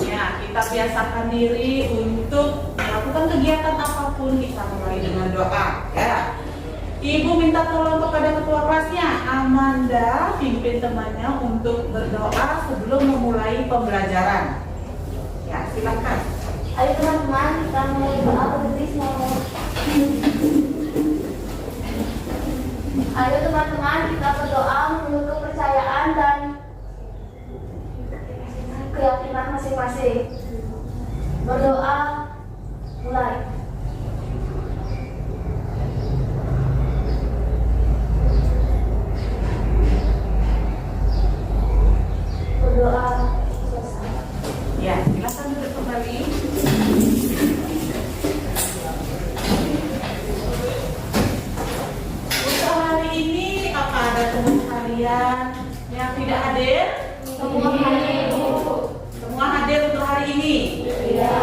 ya kita biasakan diri untuk melakukan kegiatan apapun kita mulai dengan doa ya. Ibu minta tolong kepada ketua kelasnya Amanda pimpin temannya untuk berdoa sebelum memulai pembelajaran. Ya, silakan. Ayo teman-teman, kita mulai doa berbismillah. Ayo teman-teman, kita berdoa menurut kepercayaan dan keyakinan masing-masing. Berdoa, mulai. Berdoa, selesai. Ya, silakan duduk kembali. Untuk hari ini apa ada teman kalian yang tidak hadir? Semua hadir. Semua hadir untuk hari ini. Iya.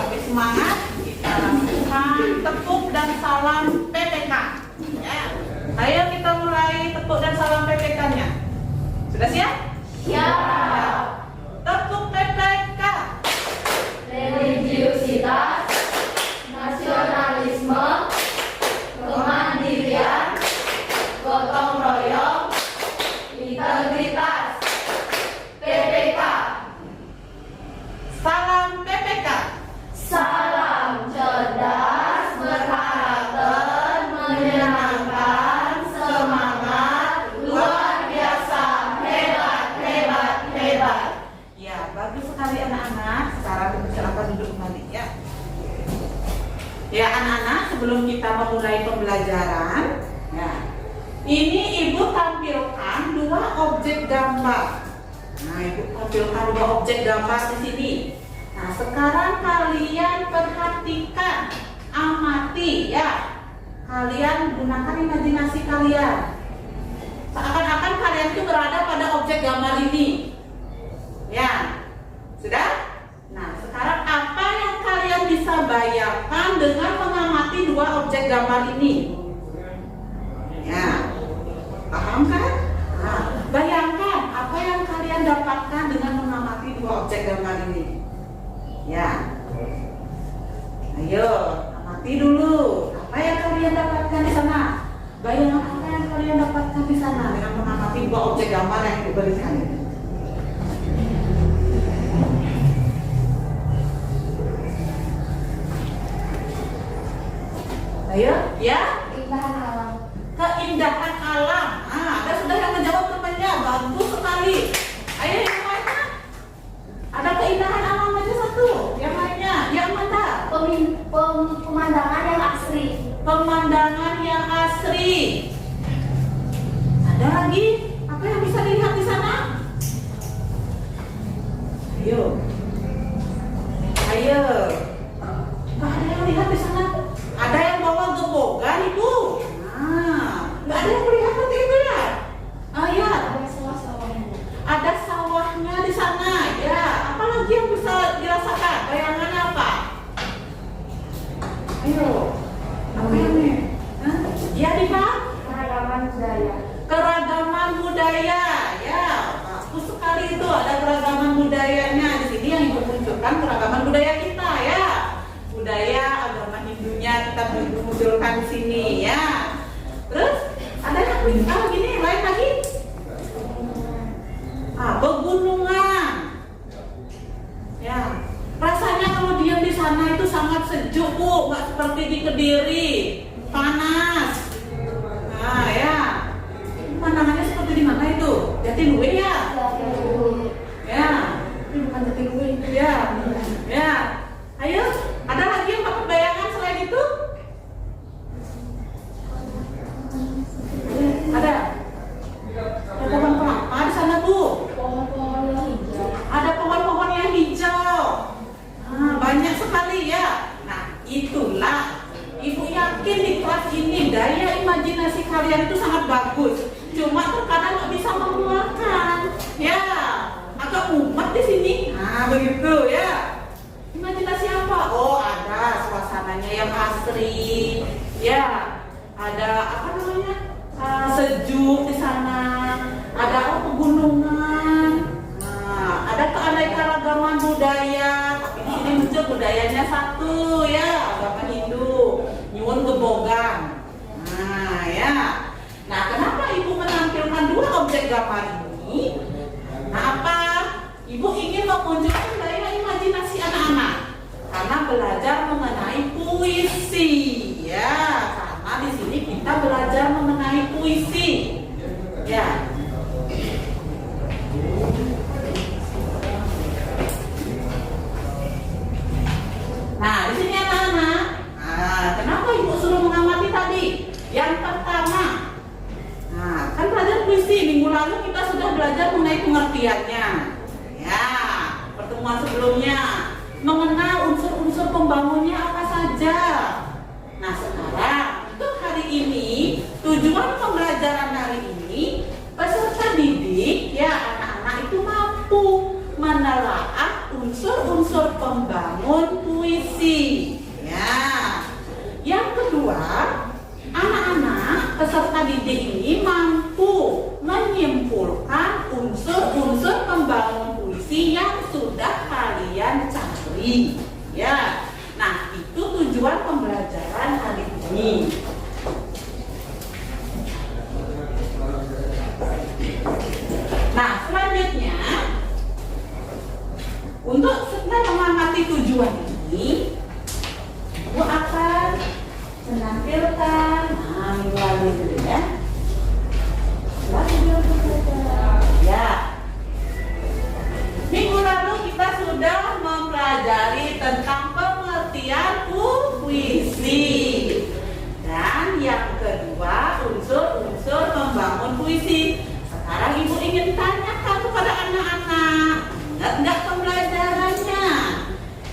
Oke, semangat. Kita lakukan tepuk dan salam PPK. Ya. Ayo kita mulai tepuk dan salam PPK-nya. Sudah siap? Siap. Tepuk PPK. Religiusitas, nasionalisme, kemandirian, gotong royong, integritas. PPK. Salam PPK. Salam cerdas, berkarakter, menyenangkan, semangat, luar biasa, hebat, hebat, hebat. Ya, bagus sekali anak-anak. Sekarang silakan duduk kembali ya. Ya anak-anak, sebelum kita memulai pembelajaran, ya, ini ibu tampilkan dua objek gambar. Nah, ibu tampilkan dua objek gambar di sini. Nah, sekarang kalian perhatikan, amati ya. Kalian gunakan imajinasi kalian. Seakan-akan kalian itu berada pada objek gambar ini. Ya, sudah? Nah, sekarang apa yang kalian bisa bayangkan dengan mengamati dua objek gambar ini? Ya, paham kan? Nah, bayangkan apa yang kalian dapatkan dengan mengamati dua objek gambar ini. Ya, ayo amati dulu. Apa yang kalian dapatkan di sana? Bayangkan apa yang kalian dapatkan di sana dengan mengamati dua objek gambar yang diberikan ini. Ayo, ya. Keindahan alam. Keindahan alam. Nah, ada sudah yang menjawab temannya. Bagus sekali. Ayo yang lainnya. Ada keindahan alam aja satu. Yang lainnya, yang mana? Pemandangan yang asri. Pemandangan yang asri. Ada lagi? Apa yang bisa dilihat di sana? Ayo. Ayo. Nggak ada yang lihat di sana. Ada yang bawa gebogan ibu. Nah, nggak ada yang melihat seperti itu ya? Ah ya. Ada sawah-sawahnya. Ada sawahnya di sana. Ya. Apalagi yang bisa dirasakan? Bayangannya apa? Ayo. Apa yang ini? Hah? Ya di Pak? Keragaman budaya. Keragaman budaya. Ya. Bagus sekali itu. Ada keragaman budayanya di sini yang ibu munculkan keragaman budaya kita ya. Budaya agama Hindunya kita munculkan di sini ya. Terus ada yang gini lain lagi? Pegunungan. Ya. Rasanya kalau diam di sana itu sangat sejuk bu, nggak seperti di Kediri, panas. Nah ya. Pandangannya seperti di mana itu? Jatiluwe ya? Ya. Ini bukan Jatiluwe itu ya. Ya. Ayo. Ada lagi yang dapat bayangan selain itu? Ada? Ada pohon kelapa di sana bu? Pohon-pohon yang hijau. Ada pohon-pohon yang hijau. Nah, banyak sekali ya. Nah, itulah. Ibu yakin di kelas ini daya imajinasi kalian itu sangat bagus. Cuma terkadang nggak bisa mengeluarkan. Ya, agak mumet di sini. Nah, begitu ya. Imajinasi apa? Oh, ada suasananya yang asri. Ya, ada apa namanya? Sejuk di sana. Ada pegunungan. Nah, ada keanekaragaman budayanya satu ya, agama Hindu, nyuwun gebogan. Nah ya, nah kenapa ibu menampilkan dua objek gambar ini? Nah apa? Ibu ingin menunjukkan daya imajinasi anak-anak karena belajar mengenai puisi ya, karena di sini kita belajar mengenai puisi ya. Nah, di sini anak-anak. Nah, kenapa ibu suruh mengamati tadi? Yang pertama, nah kan belajar puisi minggu lalu kita sudah belajar mengenai pengertiannya. Ya, pertemuan sebelumnya mengenal unsur-unsur pembangunnya apa saja. Nah, sekarang untuk hari ini tujuan pembelajaran hari ini peserta didik ya anak-anak itu mampu menelaah unsur-unsur pembangun puisi. Ya. Yang kedua, anak-anak peserta didik ini mampu menyimpulkan unsur-unsur pembangun puisi yang sudah kalian cari. Ya. Nah, itu tujuan pembelajaran hari ini. Nah, selanjutnya untuk setelah mengamati tujuan ini, ibu akan menampilkan minggu lalu dulu ya. Ya. Minggu lalu kita sudah mempelajari tentang pengertian puisi. Dan yang kedua, unsur-unsur membangun puisi. Sekarang ibu ingin tanyakan kepada anak-anak, ingat nggak pembelajarannya?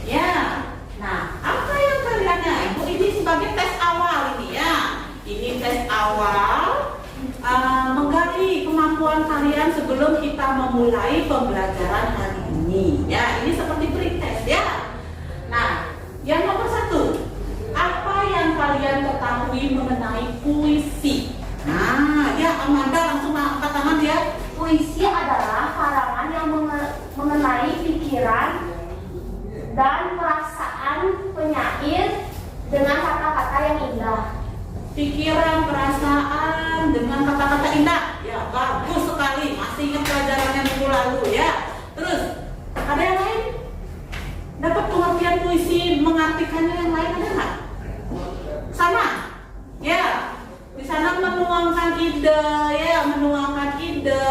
Ya. Nah, apa yang kalian ibu ini sebagai tes awal ini ya. Ini tes awal menggali kemampuan kalian sebelum kita memulai pembelajaran hari ini. Ya, ini seperti pretest ya. Nah, yang nomor 1, apa yang kalian ketahui mengenai puisi? Nah, ya Amanda langsung angkat tangan ya. Puisi adalah karangan yang mengenai pikiran dan perasaan penyair dengan kata-kata yang indah. Pikiran, perasaan dengan kata-kata indah. Ya, bagus sekali. Masih ingat pelajarannya minggu lalu ya. Terus, ada yang lain? Dapat pengertian puisi, mengartikannya yang lain ada nggak? Sama? Ya. Di sana menuangkan ide, ya, menuangkan ide,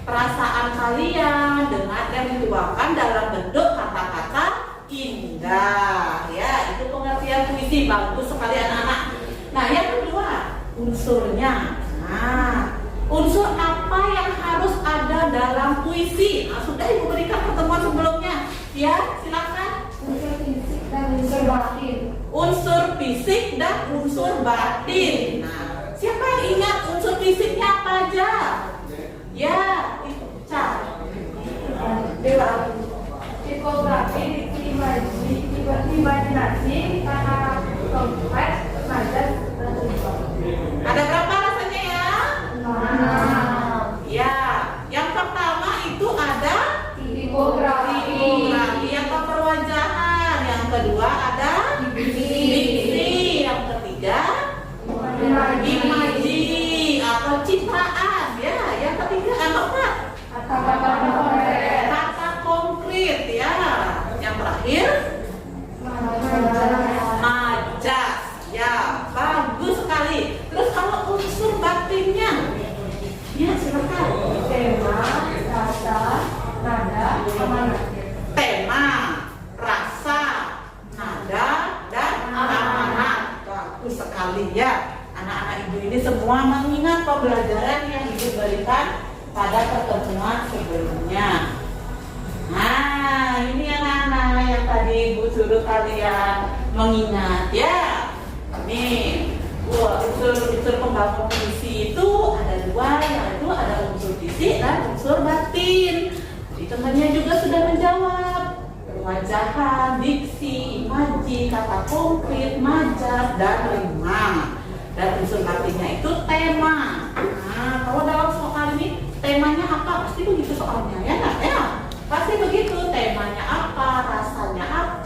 perasaan kalian dengan yang dituangkan dalam bentuk kata-kata indah. Ya, itu pengertian puisi. Bagus sekali anak-anak. Nah, yang kedua, unsurnya. Nah, unsur apa yang harus ada dalam puisi? Nah, sudah ibu berikan pertemuan sebelumnya. Ya, silakan. Unsur fisik dan unsur batin. Unsur fisik dan unsur batin. Nah, siapa yang ingat unsur fisiknya apa aja? Ya, itu Ca. Tipografi, imajinasi, kata kompleks, nada, dan tujuan. Ada berapa rasanya ya? 6. Ya, yang pertama itu ada Tipografi. atau perwajahan. Yang kedua ada diksi. Yang ketiga imaji atau citraan. Ya, yang ketiga yang keempat kata konkret ya. Yang terakhir majas. Ya, bagus sekali. Terus kalau unsur batinnya, ya silakan. Tema, rasa, nada, amanat. Tema, rasa, nada, dan amanat. Bagus sekali ya. Anak-anak ibu ini semua mengingat pembelajaran yang ibu berikan pada pertemuan sebelumnya. Nah, ini anak-anak yang tadi ibu suruh kalian mengingat ya. Nih, unsur pembangun puisi itu ada dua, yaitu ada unsur fisik dan unsur batin. Jadi temannya juga sudah menjawab. Perwajahan, diksi, imaji, kata konkret, majas, dan rima. Dan unsur batinnya itu tema. Nah, kalau dalam soal ini temanya apa? Pasti begitu soalnya ya nggak ya? Pasti begitu. Temanya apa? Rasanya apa?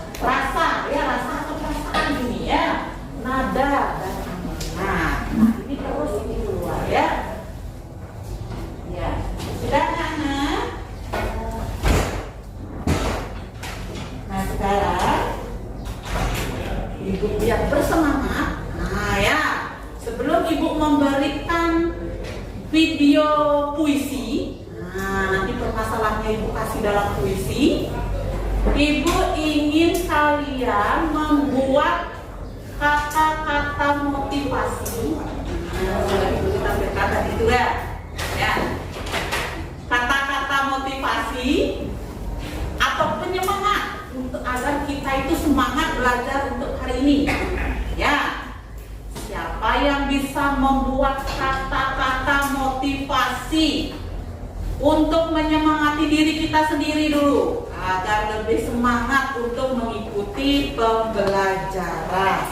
ibu biar bersemangat. Nah ya, sebelum ibu memberikan video puisi, nah nanti permasalahannya ibu kasih dalam puisi. Ibu ingin kalian membuat kata-kata motivasi. Nah, ibu kita berkata itu ya. Kata-kata motivasi atau penyemangat untuk agar kita itu semangat belajar untuk hari ini. Ya. Siapa yang bisa membuat kata-kata motivasi untuk menyemangati diri kita sendiri dulu agar lebih semangat untuk mengikuti pembelajaran.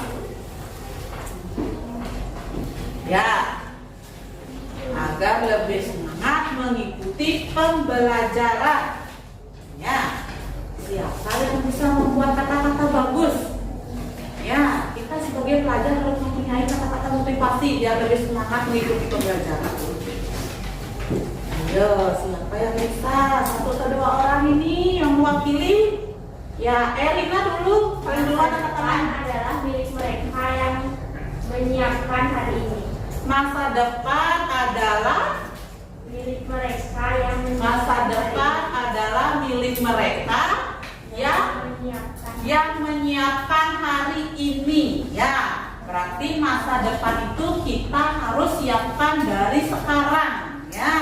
Ya, agar lebih semangat mengikuti pembelajaran. Ya, siapa yang bisa membuat kata-kata bagus? Ya, kita sebagai pelajar harus mempunyai kata-kata motivasi biar lebih semangat mengikuti pembelajaran. Ayo, siapa yang bisa? 1 atau 2 orang ini yang mewakili? Ya, Erina dulu. Paling duluan katakan adalah milik mereka yang menyiapkan hari ini. masa depan adalah Milik mereka yang masa depan adalah milik mereka yang menyiapkan hari ini. Ya, berarti masa depan itu kita harus siapkan dari sekarang. Ya.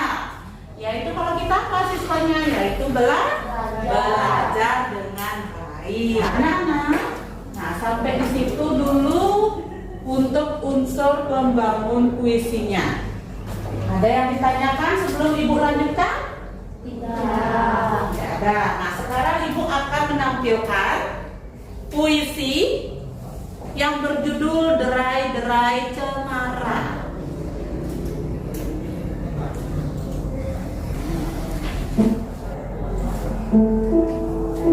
Yaitu kalau kita mahasiswanya yaitu belajar dengan baik. Anak-anak. Nah, sampai di situ dulu untuk unsur pembangun puisinya. Ada yang ditanyakan sebelum ibu lanjutkan? Tidak. Tidak ada. Nah, sekarang ibu akan menampilkan puisi yang berjudul Derai-derai Cemara.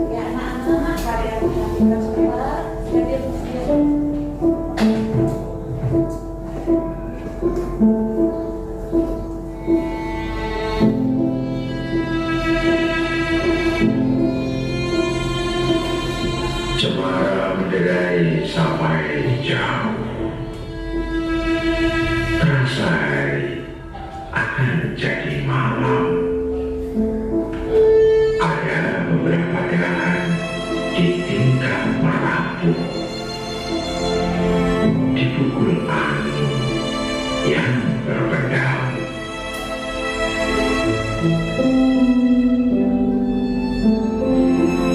Ya, anak-anak, kalian menyaksikan semua. Cemara menderai sampai jauh. Terasa hari akan jadi malam. Ada beberapa jalan di tingkat merapuh, dipukul angin yang berpedal.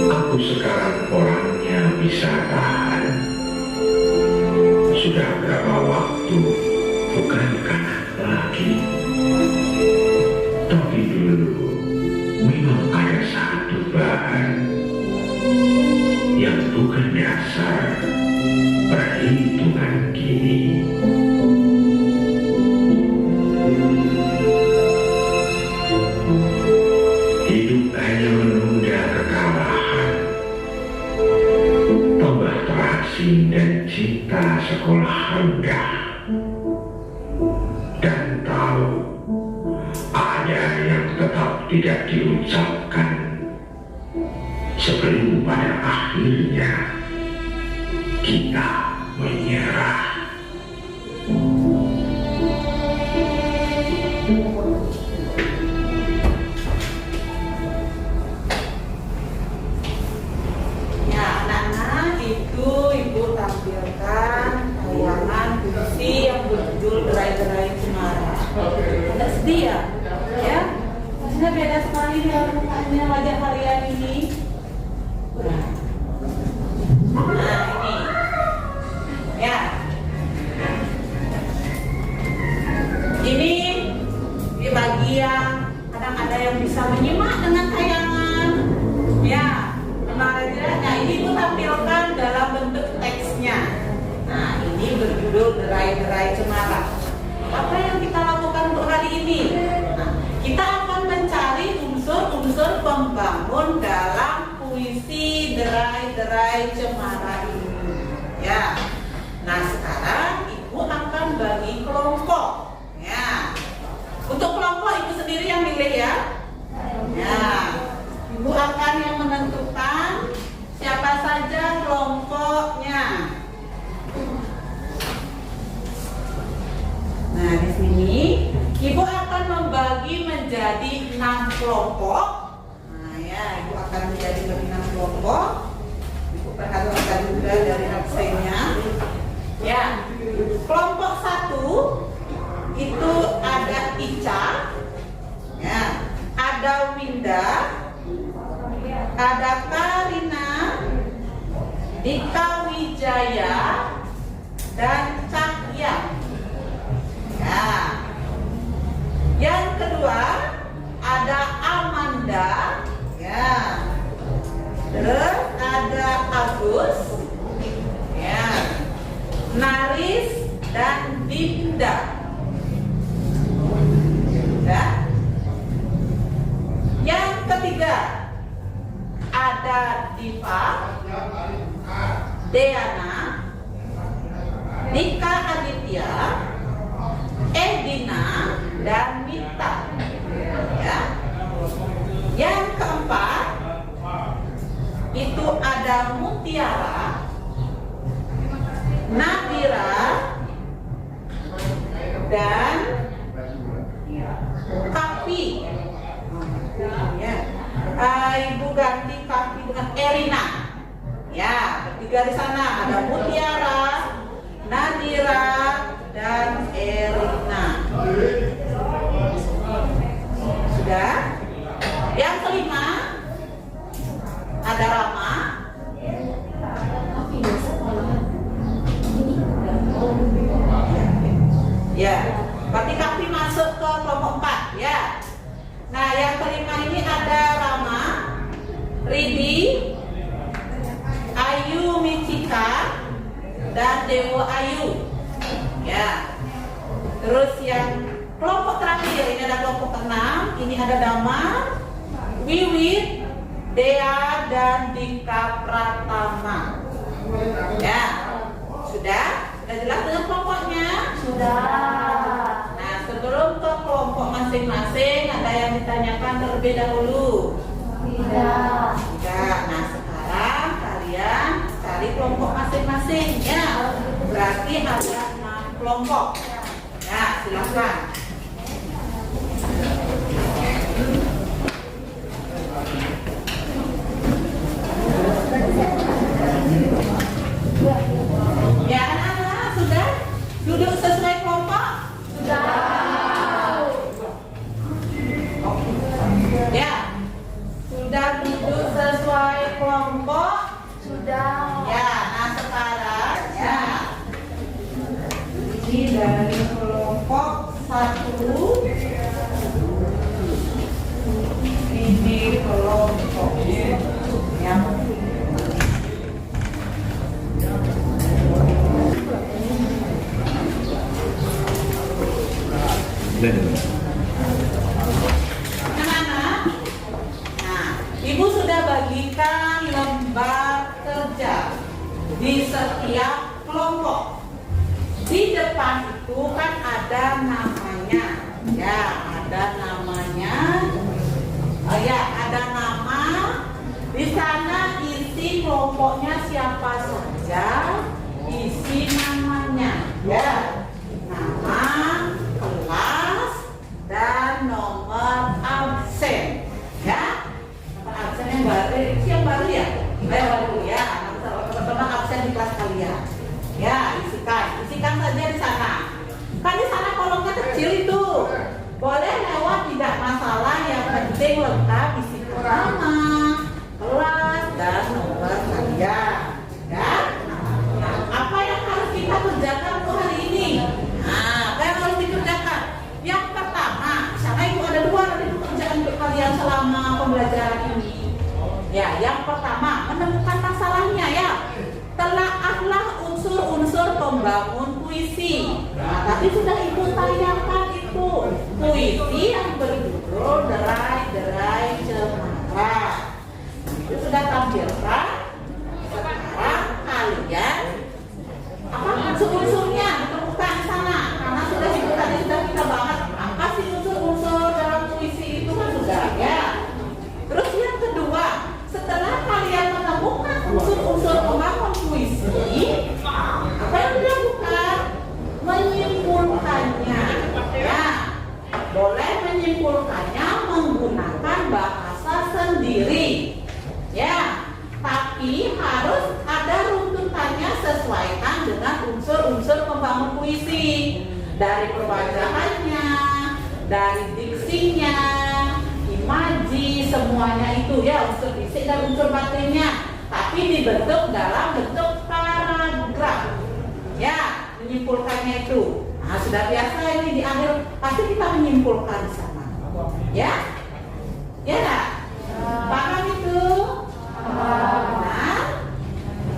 Aku sekarang orangnya bisa tahan. Sudah berapa waktu bukan kanak lagi. Tapi dulu memang ada satu bahan yang bukan dasar perhitungan kini. Hidup hanya menunda kekalahan. Tambah terasing dan cinta sekolah rendah. Dan tahu ada yang tetap tidak diucapkan sebelum pada akhirnya kita menyerah. Ya, anak-anak, itu ibu tampilkan tayangan puisi yang berjudul Derai-derai Cemara. Tidak sedih ya? Ya, maksudnya beda sekali ya mukanya wajah kalian ini. Nah, ini. Ya. Ini di bagian kadang ada yang bisa menyimak dengan tayangan. Ya. Nah, ini ibu tampilkan dalam bentuk teksnya. Nah, ini berjudul Derai-derai Cemara. Apa yang kita lakukan untuk hari ini? Nah, kita akan mencari unsur-unsur pembangun dalam puisi Derai-derai Cemara ini. Ya. Nah, sekarang ibu akan bagi kelompok. Ya. Untuk kelompok ibu sendiri yang milih ya. Ya. Ibu akan yang menentukan siapa saja kelompoknya. kelompok. Nah ya, Ibu akan menjadi pembina kelompok. Ibu perhatikan juga dari absennya. Ya, kelompok 1 itu ada Ica, ya, ada Winda, ada Karina, Dika Wijaya, dan Cahya. Ya. Yang kedua ada Amanda, ya. Terus ada Agus, ya. Naris dan Dinda. Ya. Yang ketiga ada Diva, Deana, Dika Aditya, Edina, dan Mita. Ya. Yang keempat itu ada Mutiara, Nadira, dan Kapi. Ya. Ibu ganti Kapi dengan Erina. Ya, bertiga di sana ada Mutiara, Nadira, dan Erina. Sudah? Yang kelima ada Rama. Ya, berarti Kapi masuk ke kelompok 4 ya. Nah, yang kelima ini ada Rama, Ridi, Ayu Michika, dan Dewo Ayu. Ya. Terus yang kelompok terakhir ini ada kelompok 6, ini ada Damar, Wiwit, Dea, dan Dika Pratama. Ya. Sudah? Sudah jelas dengan kelompoknya? Sudah. Nah, sebelum ke kelompok masing-masing ada yang ditanyakan terlebih dahulu? Tidak. Tidak. Nah, sekarang kalian cari kelompok masing-masing ya. Berarti ada 6 kelompok. Ya, silakan. Ya, anak-anak sudah duduk sesuai kelompok? Sudah. Ya. Sudah duduk sesuai kelompok? Sudah. Ya, nah sekarang ya. Ini dari kelompok 1. Ini kelompok yang anak-anak. Nah, Ibu sudah bagikan lembar kerja di setiap kelompok. Di depan itu kan ada namanya, ya, ada namanya. Oh ya, ada nama. Di sana isi kelompoknya siapa saja, isi namanya, ya. Nama, kelas, dan nomor absen, ya. Nomor absen yang baru, yang baru ya, baru ya. Teman-teman absen di kelas kalian, ya, isikan saja di sana. Kan di sana kolomnya kecil itu, boleh lewat tidak masalah. Yang penting lengkap isi nama, kelas, dan nomor kalian, ya. Nah, apa yang harus kita kerjakan untuk hari ini? Nah, apa yang harus dikerjakan? Yang pertama, sana itu ada 2 pekerjaan untuk kalian selama pembelajaran ini. Ya, yang pertama menemukan masalahnya ya. Telaahlah unsur-unsur pembangun puisi. Nah, tadi sudah Ibu tayangkan itu puisi yang berjudul Derai-derai Cemara. Itu sudah tampilkan. Sekarang kalian apa unsur-unsurnya ditemukan di sana. Karena sudah Ibu tadi sudah kita bahas apa sih unsur-unsur dalam puisi itu kan sudah ya. Terus yang kedua, setelah kalian menemukan unsur-unsur pembangun puisi, apa yang dilakukan? Menyimpulkannya. Ya, boleh menyimpulkannya menggunakan dari perwajahannya, dari diksinya, imaji, semuanya itu ya, unsur fisik dan unsur batinnya, tapi dibentuk dalam bentuk paragraf. Ya, menyimpulkannya itu. Nah, sudah biasa ini di akhir pasti kita menyimpulkan sama. Ya? Ya enggak? Paham itu? Benar?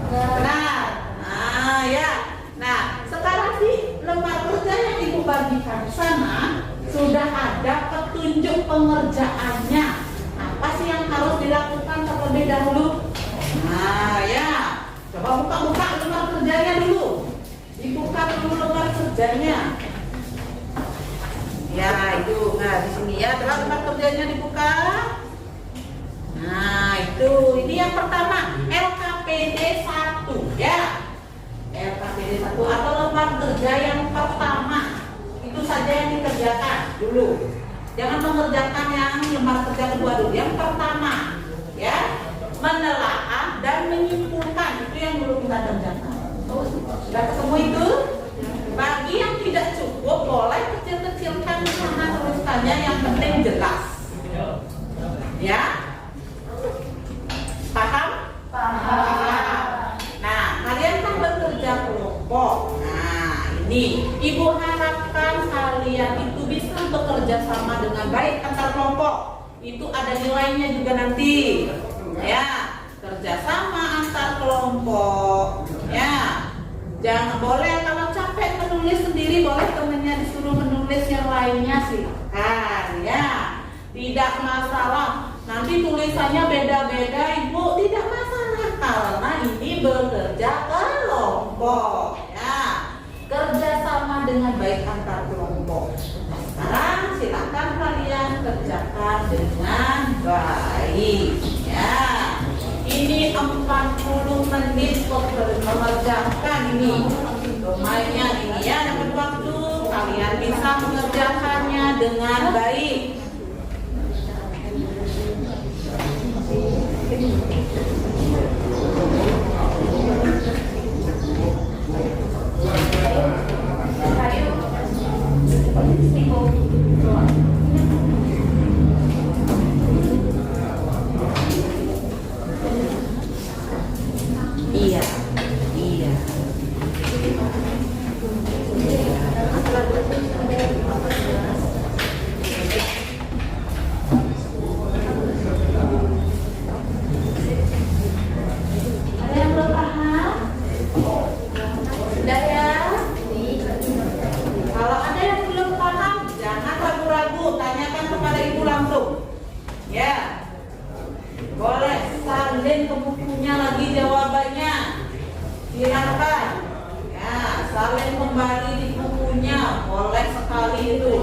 Benar. Nah, ya. Nah, sekarang di lembar kerja yang Ibu bagikan di sana sudah ada petunjuk pengerjaannya. Apa sih yang harus dilakukan terlebih dahulu? Nah, ya. Coba buka-buka lembar kerjanya dulu. Dibuka dulu lembar kerjanya. Ya, itu. Nah, di sini ya, coba lembar kerjanya dibuka. Nah, itu. Ini yang pertama, LKPD 1 ya. LKPD 1 atau lembar kerja yang pertama. Itu saja yang dikerjakan dulu. Jangan mengerjakan yang lembar kerja kedua dulu. Yang pertama, ya. Menelaah dan menyimpulkan. Itu yang dulu kita kerjakan. Sudah ketemu itu? Bagi yang tidak cukup, boleh kecil-kecilkan di sana tulisannya, yang penting jelas. Ya? Paham? Paham. Nah, kalian kan bekerja kelompok. Nah, ini Ibu harapkan kalian itu bisa bekerja sama dengan baik antar kelompok. Itu ada nilainya juga nanti. Ya, kerjasama antar kelompok. Ya, jangan boleh kalau capek menulis sendiri, boleh temennya disuruh menulis yang lainnya, silakan. Ya, tidak masalah. Nanti tulisannya beda-beda, Ibu, tidak masalah karena ini bekerja kelompok. Ya, kerjasama dengan baik antar kelompok. Sekarang silakan kalian kerjakan dengan baik. Ya, ini 40 menit mengerjakan ini. Domainnya ini ya, dapat waktu kalian bisa mengerjakannya dengan baik. Iya, iya. Ada yang belum paham? Sudah ya? Kalau ada yang belum paham, jangan ragu-ragu, tanyakan kepada Ibu langsung. Ya. Boleh salin ke bukunya lagi jawabannya. Silakan. Ya, salin kembali di bukunya. Boleh sekali itu.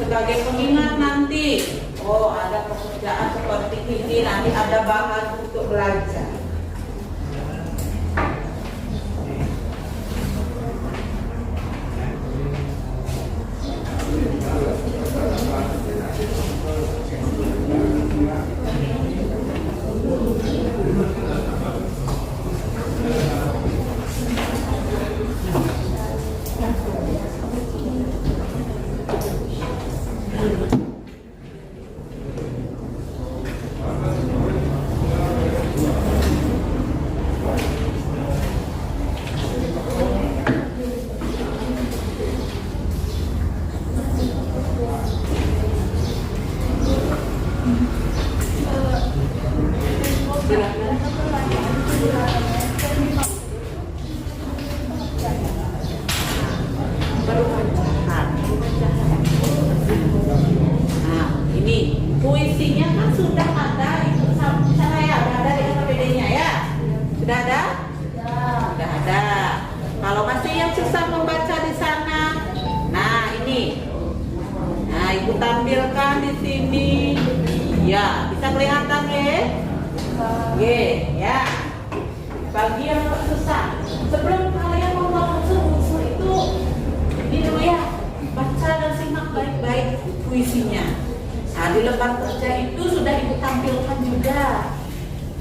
Sebagai pengingat nanti. Oh, ada pekerjaan seperti ini, nanti ada bahan untuk belajar. Nah, ini puisinya kan sudah ada itu sana ya, sudah ada di LKPD-nya ya. Sudah ada? Sudah ada. Kalau masih yang susah membaca di sana, nah ini. Nah, Ibu tampilkan di sini. Ya, bisa kelihatan ya? Ya. Bagi yang susah, sebelum kalian membuat unsur itu, ini dulu ya, baca dan simak baik-baik puisinya. Nah, di lembar kerja itu sudah Ibu tampilkan juga.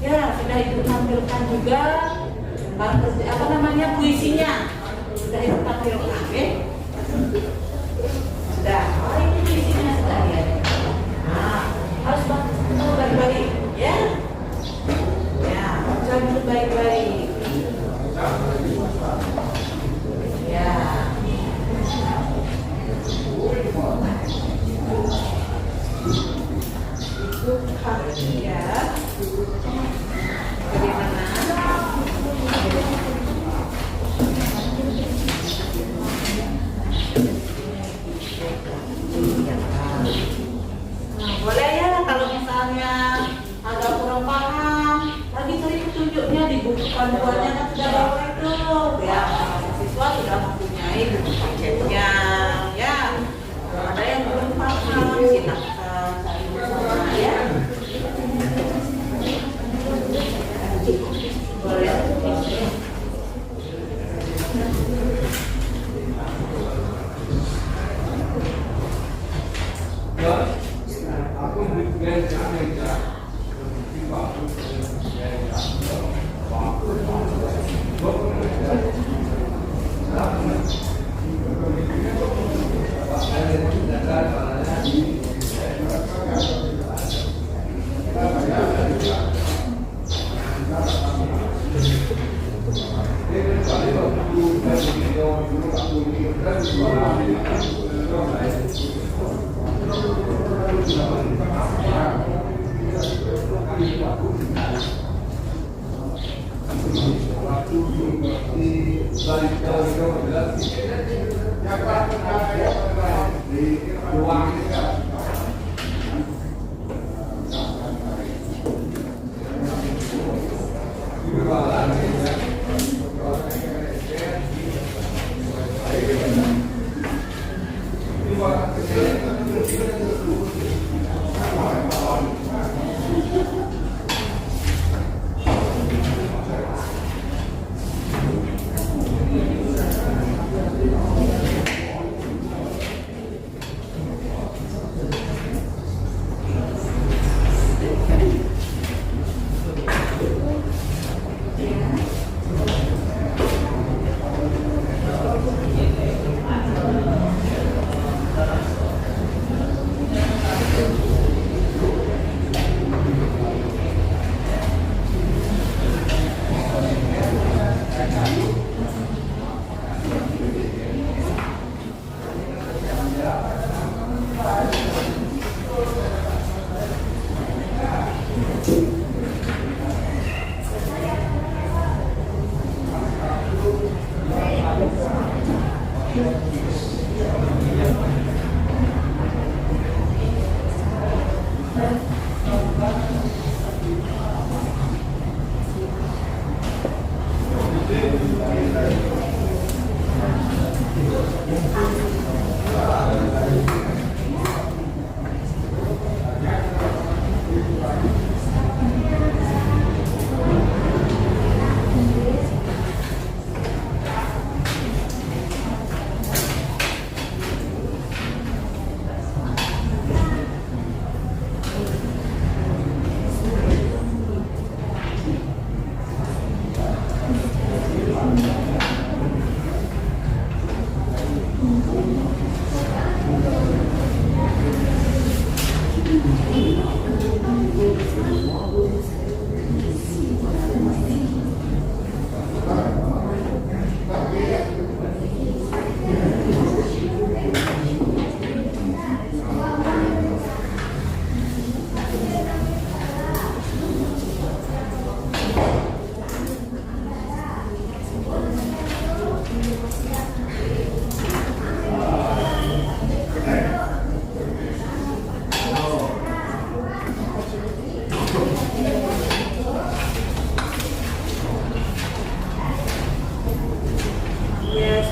Ya, sudah Ibu tampilkan juga lembar kerja, puisinya. Sudah Ibu tampilkan, Sudah. Oh, ini isinya sudah ya. Nah, harus baca baik-baik, ya. Ya, baca dulu baik-baik. Ya. Itu haknya. Bagaimana? Nah, boleh ya kalau misalnya agak kurang paham, lagi cari petunjuknya di buku panduannya kan sudah bawa itu. Ya, siswa sudah mempunyai buku paketnya. Ya, kalau ada yang belum paham silakan cari bersama ya. Boleh.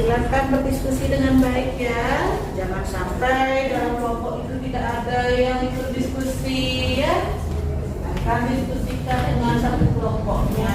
Silakan berdiskusi dengan baik ya. Jangan sampai dalam kelompok itu tidak ada yang ikut diskusi ya. Akan diskusikan dengan satu kelompoknya.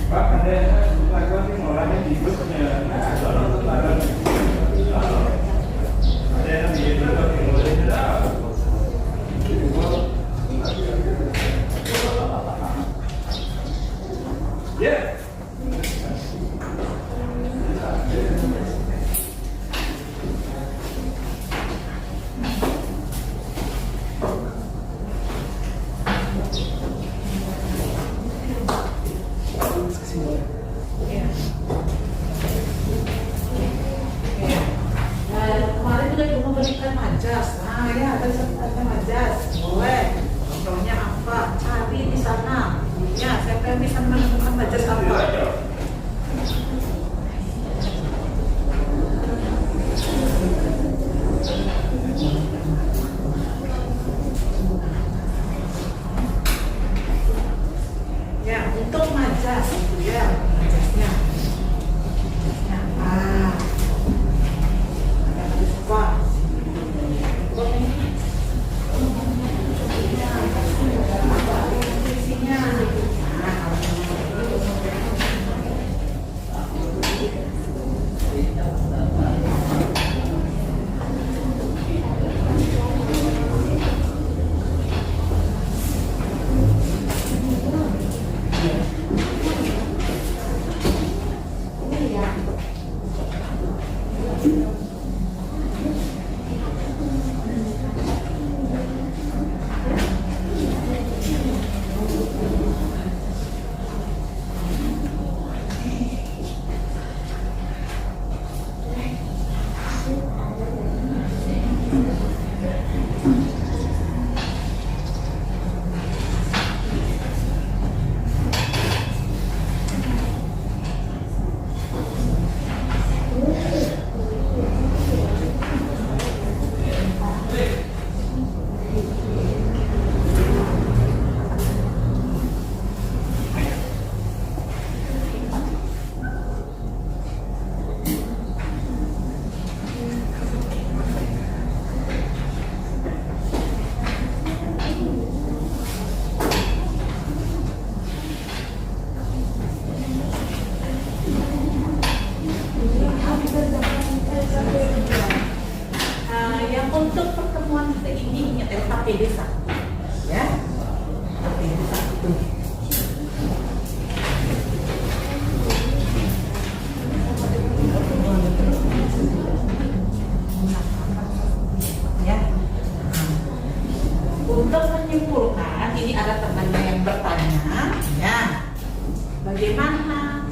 Pak, ada lakukan yang orangnya di busnya. Ada yang di itu tapi mulainya. Yeah. Kemarin juga ibu memberikan majas. Nah ya, ada majas. Boleh. Contohnya apa? Cari di sana. Ya, siapa yang bisa menemukan majas apa? Ya, untuk majas itu ya, majasnya. Majasnya apa? Wah, isinya. Yang untuk pertemuan kita ini ingat LKPD 1 ya, LKPD 1. Ya. Untuk menyimpulkan, ini ada temannya yang bertanya, ya, bagaimana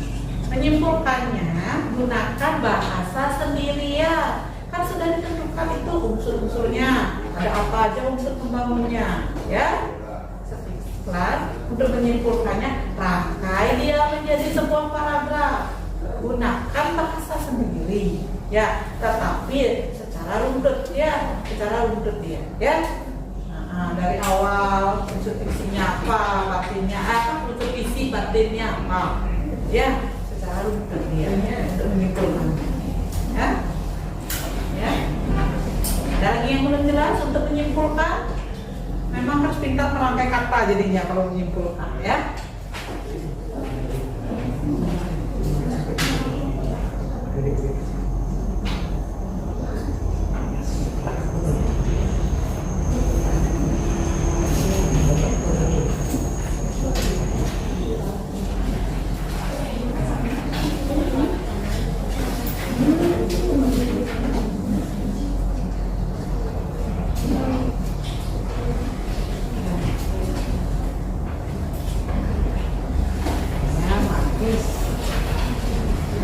menyimpulkannya? Gunakan bahasa sendiri ya. Kan sudah ditentukan itu unsur-unsurnya, ada apa aja unsur pembangunnya, ya. Setelah untuk menyimpulkannya, rangkai dia menjadi sebuah paragraf. Gunakan bahasa sendiri, ya, tetapi secara runut ya, ya. Nah, dari awal unsur isinya apa, batinnya apa, unsur isi batinnya apa, ya, secara runut dia untuk menyimpulkan, ya. Ya. Ada lagi yang belum jelas untuk menyimpulkan? Memang harus pintar merangkai kata jadinya kalau menyimpulkan, ya.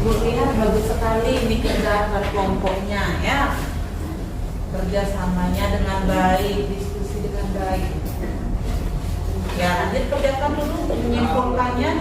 Ibu lihat bagus sekali ini kerja kelompoknya ya, kerjasamanya dengan baik, diskusi dengan baik. Ya, lanjut kerjakan dulu untuk menyimpulkannya.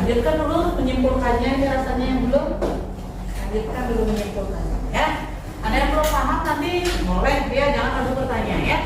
Lanjutkan dulu menyimpulkannya, ini rasanya yang belum. Lanjutkan dulu menyimpulkannya, ya. Ada yang belum paham nanti boleh dia jangan langsung bertanya, ya.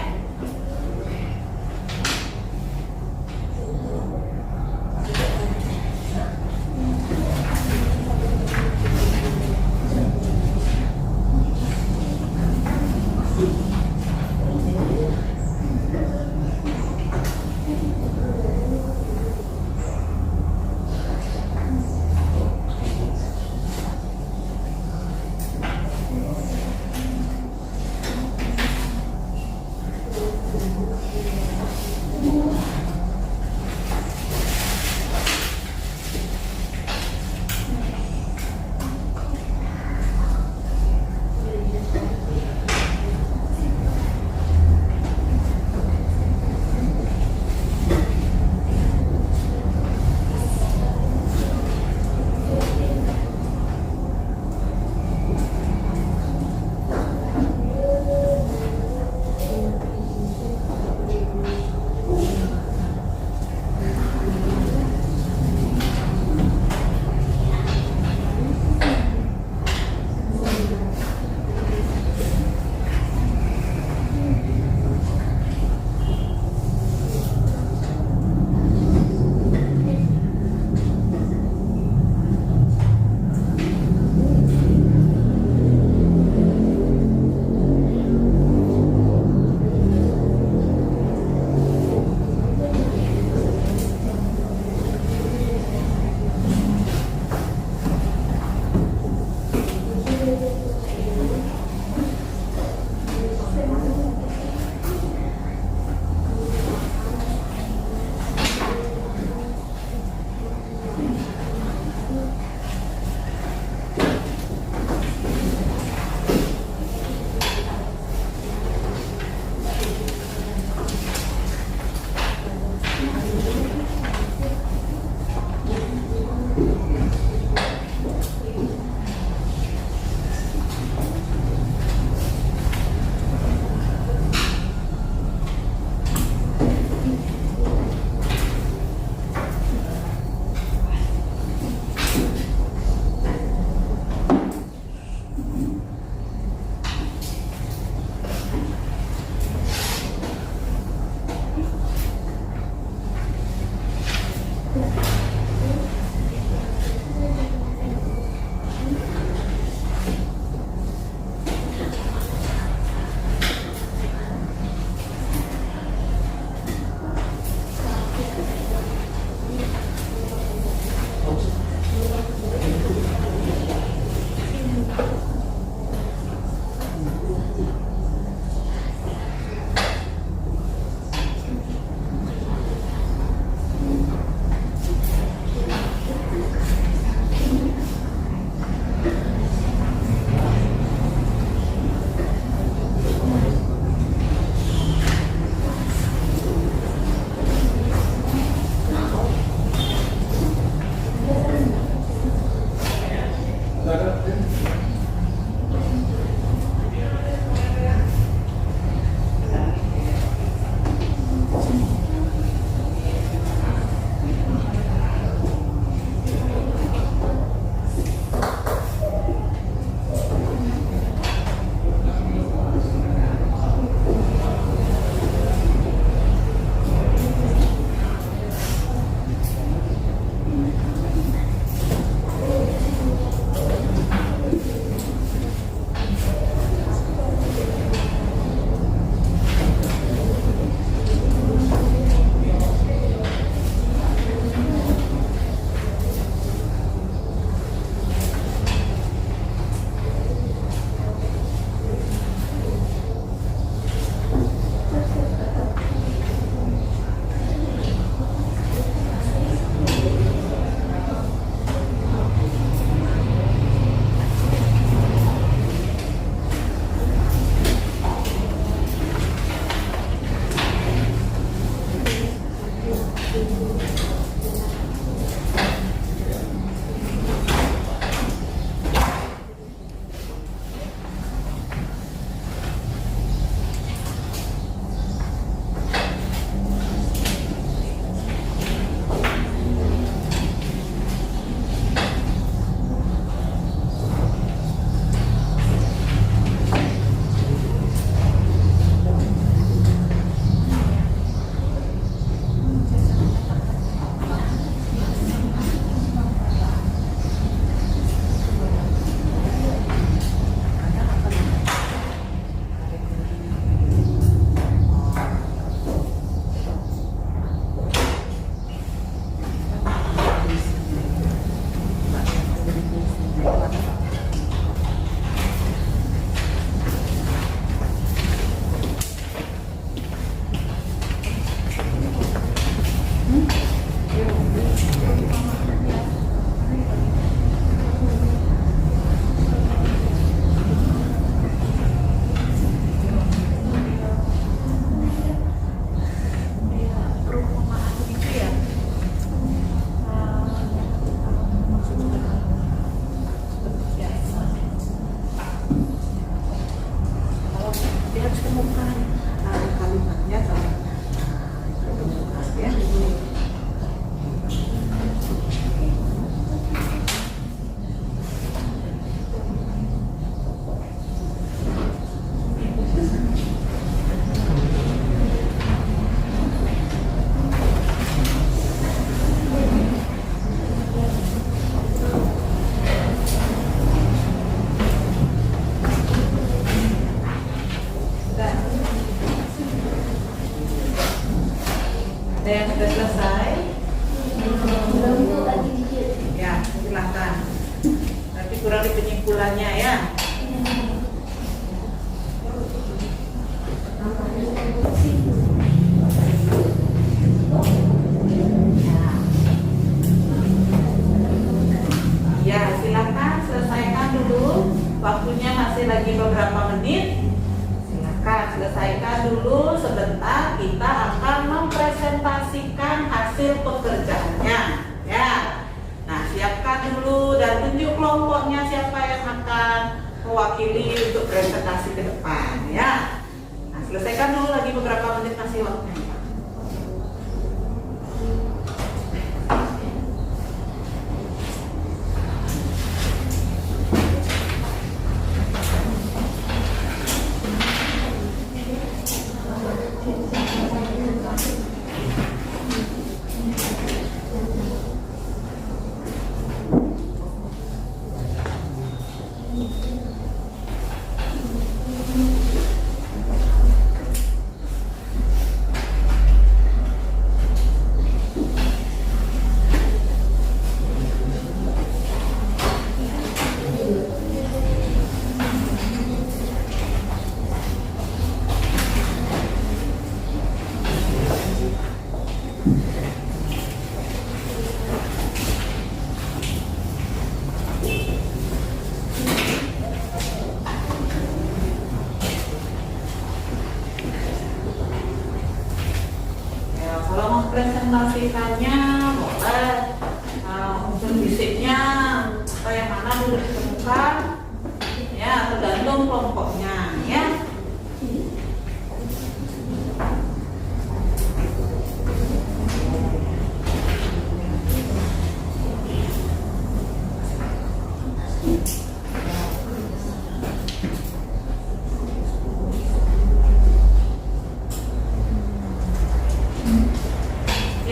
Ada yang sudah selesai? Belum tuh lagi dikit. Ya, silakan. Nanti kurang di penyimpulannya ya. Ya, silakan selesaikan dulu. Waktunya masih lagi beberapa menit. Silakan selesaikan dulu sebentar. Kita akan mempresentasikan hasil pekerjaannya. Ya. Nah, siapkan dulu dan tunjuk kelompoknya siapa yang akan mewakili untuk presentasi ke depan. Ya. Nah, selesaikan dulu lagi beberapa menit masih waktunya. Kalau mempresentasikannya boleh unsur fisiknya apa yang mana dulu ditemukan ya, tergantung kelompoknya ya.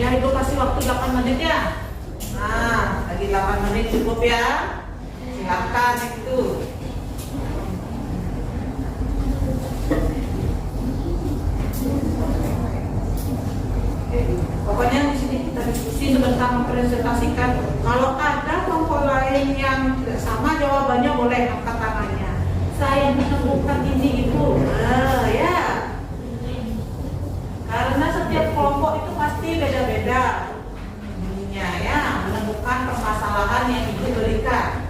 Ya, Ibu kasih waktu 8 menit ya. Nah, lagi 8 menit cukup ya. Silakan itu. Oke, pokoknya di sini kita diskusi sebentar mempresentasikan. Kalau ada kelompok lain yang tidak sama jawabannya boleh angkat tangannya. Saya menemukan ini Ibu. Nah, ya. Karena setiap kelompok itu pasti beda-beda ya, menemukan permasalahan yang Ibu berikan.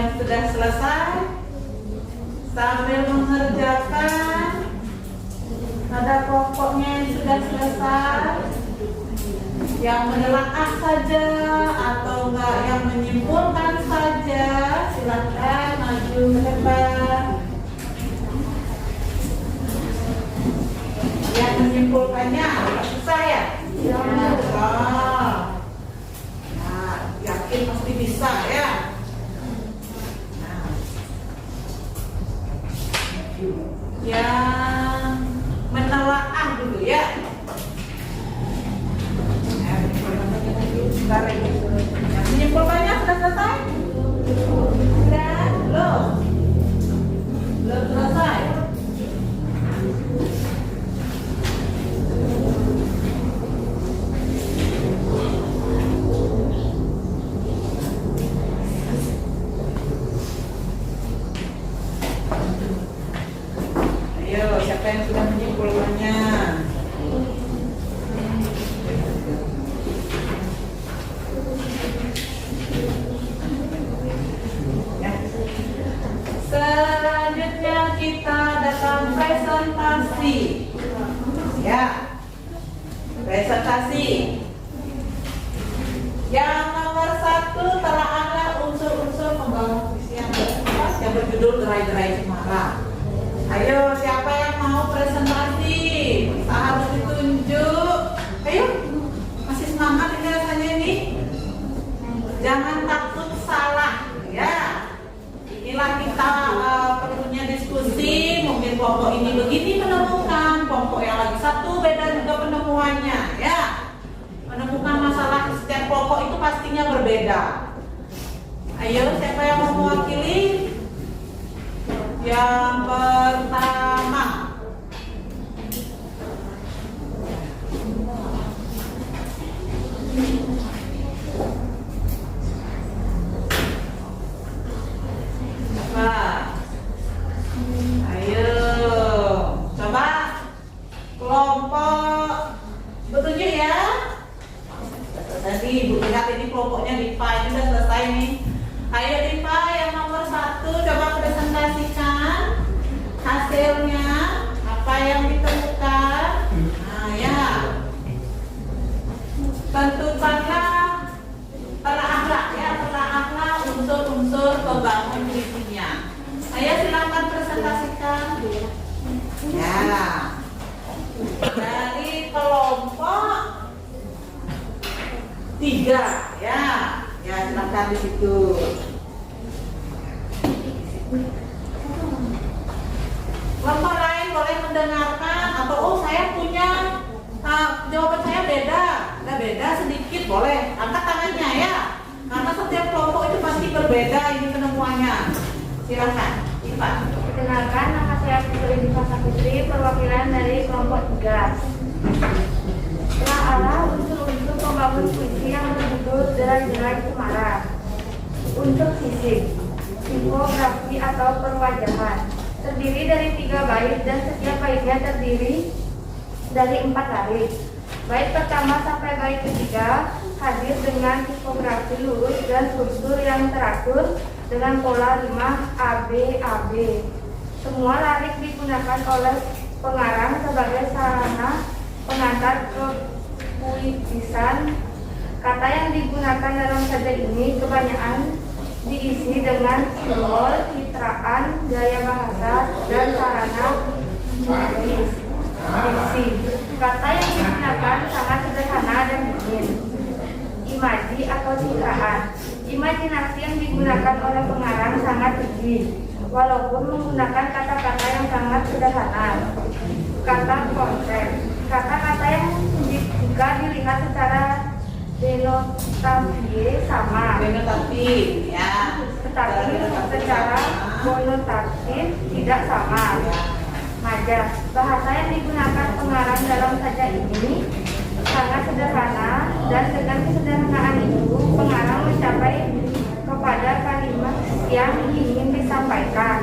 yang sudah selesai sambil mengerjakan, ada kelompoknya yang sudah selesai, yang menelaah saja atau enggak yang menyimpulkan saja, silakan maju ke depan. Yang menyimpulkannya susah ya? Ya. Nah, yakin pasti bisa ya. Nah. Yang menelaah dulu ya. Yang menyimpulkannya sudah selesai? Sudah? Belum? Belum selesai? Ayo, siapa yang sudah menyimpulkannya? Ya. Selanjutnya kita datang presentasi. Ya, presentasi. Yang nomor 1, telaahlah unsur-unsur pembangun visi yang berjudul Gerai-gerai Semarang. Ayo, siapa yang mau presentasi? Harus ditunjuk. Ayo, masih semangat ini rasanya ini. Jangan takut salah, ya. Inilah kita perlunya diskusi. Mungkin kelompok ini begini menemukan, kelompok yang lagi satu beda juga penemuannya, ya. Menemukan masalah setiap kelompok itu pastinya berbeda. Ayo, siapa yang mau mewakili? Yang pertama, ayo, coba kelompok bertunjuk ya. Tadi Ibu lihat ini kelompoknya Diva, ini sudah selesai nih. Ayo Diva yang nomor 1, coba presentasikan hasilnya, apa yang ditemukan. Nah ya, tentukanlah telaahlah ya, telaahlah unsur-unsur pembangun visinya. Ayo silakan presentasikan. Ya, dari kelompok 3 ya. Ya, silakan di situ. Kelompok lain boleh mendengarkan atau oh saya punya jawaban saya beda, beda sedikit boleh angkat tangannya ya. Karena setiap kelompok itu pasti berbeda ini penemuannya. Silakan, Ivan. Perkenalkan, nama saya Putri Diva Saputri, perwakilan dari kelompok 3. Telaahlah unsur-unsur pembangun visi yang berjudul Gerai-gerai Semarang. Unsur fisik, tipografi atau perwajahan, terdiri dari 3 bait dan setiap baitnya terdiri dari 4 baris. Bait pertama sampai bait ketiga hadir dengan tipografi lurus dan struktur yang teratur dengan pola 5 AB. Semua larik digunakan oleh pengarang sebagai sarana pengantar kepuisian. Kata yang digunakan dalam sajak ini kebanyakan diisi dengan simbol, citraan, gaya bahasa, dan sarana diksi. Kata yang digunakan sangat sederhana dan dingin. Imaji atau citraan. Imajinasi yang digunakan oleh pengarang sangat tinggi, walaupun menggunakan kata-kata yang sangat sederhana. Kata konsep. Kata-kata yang jika dilihat secara denotatif sama, Denotatif ya. tetapi secara konotatif tidak sama. Majaz. Bahasa yang digunakan pengarang dalam sajak ini sangat sederhana, dan dengan kesederhanaan itu pengarang mencapai kepada kalimat yang ingin disampaikan.